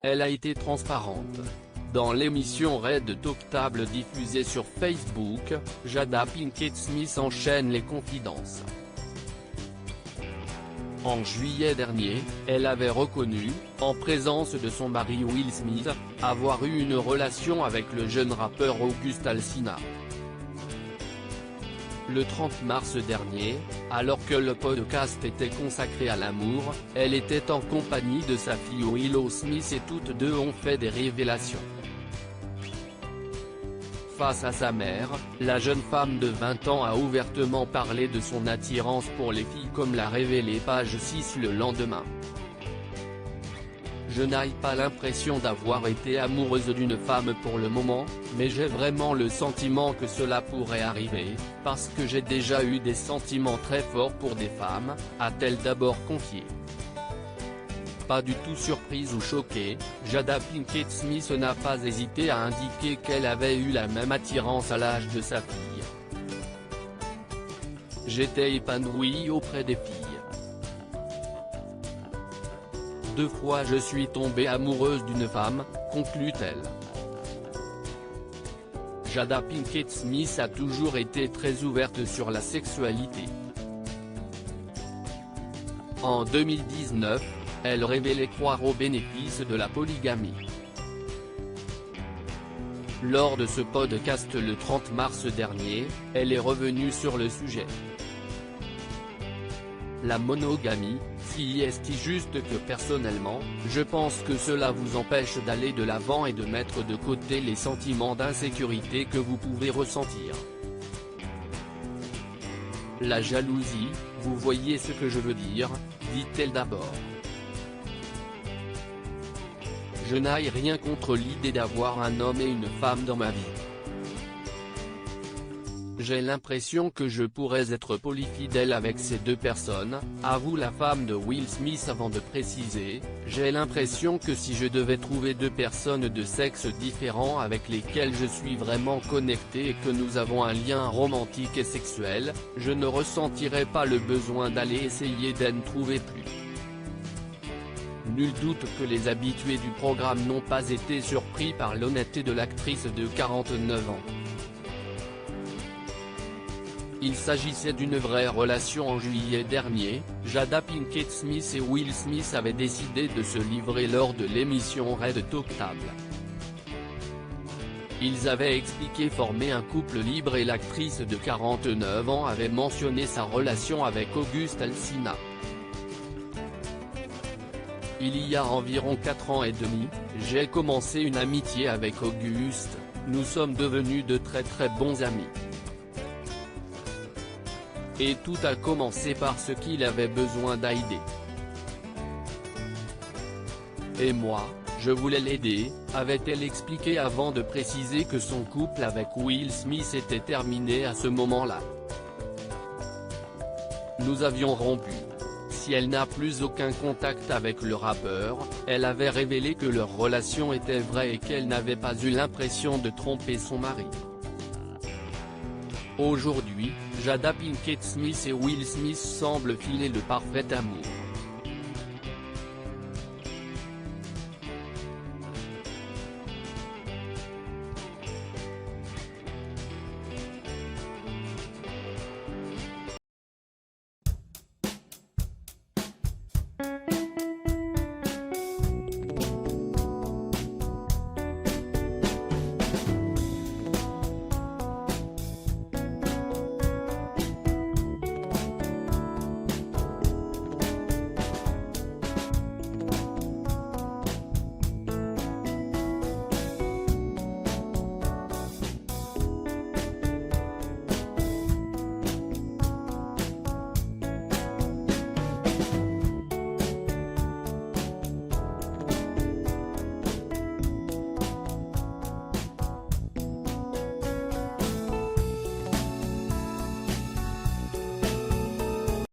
elle a été transparente. Dans l'émission Red Talk Table diffusée sur Facebook, Jada Pinkett Smith enchaîne les confidences. En juillet dernier, elle avait reconnu, en présence de son mari Will Smith, avoir eu une relation avec le jeune rappeur August Alsina. Le 30 mars dernier, alors que le podcast était consacré à l'amour, elle était en compagnie de sa fille Willow Smith et toutes deux ont fait des révélations. Face à sa mère, la jeune femme de 20 ans a ouvertement parlé de son attirance pour les filles comme l'a révélé Page 6 le lendemain. Je n'ai pas l'impression d'avoir été amoureuse d'une femme pour le moment, mais j'ai vraiment le sentiment que cela pourrait arriver, parce que j'ai déjà eu des sentiments très forts pour des femmes, a-t-elle d'abord confié. Pas du tout surprise ou choquée, Jada Pinkett Smith n'a pas hésité à indiquer qu'elle avait eu la même attirance à l'âge de sa fille. J'étais épanouie auprès des filles. 2 fois je suis tombée amoureuse d'une femme, conclut-elle. Jada Pinkett Smith a toujours été très ouverte sur la sexualité. En 2019, elle révélait croire aux bénéfices de la polygamie. Lors de ce podcast le 30 mars dernier, elle est revenue sur le sujet. La monogamie, si est juste que personnellement, je pense que cela vous empêche d'aller de l'avant et de mettre de côté les sentiments d'insécurité que vous pouvez ressentir. La jalousie, vous voyez ce que je veux dire, dit-elle d'abord. Je n'ai rien contre l'idée d'avoir un homme et une femme dans ma vie. J'ai l'impression que je pourrais être polyfidèle avec ces 2 personnes, avoue la femme de Will Smith avant de préciser, j'ai l'impression que si je devais trouver 2 personnes de sexe différent avec lesquelles je suis vraiment connecté et que nous avons un lien romantique et sexuel, je ne ressentirais pas le besoin d'aller essayer d'en trouver plus. Nul doute que les habitués du programme n'ont pas été surpris par l'honnêteté de l'actrice de 49 ans. Il s'agissait d'une vraie relation. En juillet dernier, Jada Pinkett Smith et Will Smith avaient décidé de se livrer lors de l'émission Red Talk Table. Ils avaient expliqué former un couple libre et l'actrice de 49 ans avait mentionné sa relation avec August Alsina. Il y a environ 4 ans et demi, j'ai commencé une amitié avec August, nous sommes devenus de très bons amis. Et tout a commencé parce qu'il avait besoin d'aider. Et moi, je voulais l'aider, avait-elle expliqué avant de préciser que son couple avec Will Smith était terminé à ce moment-là. Nous avions rompu. Si elle n'a plus aucun contact avec le rappeur, elle avait révélé que leur relation était vraie et qu'elle n'avait pas eu l'impression de tromper son mari. Aujourd'hui, Jada Pinkett Smith et Will Smith semblent filer le parfait amour.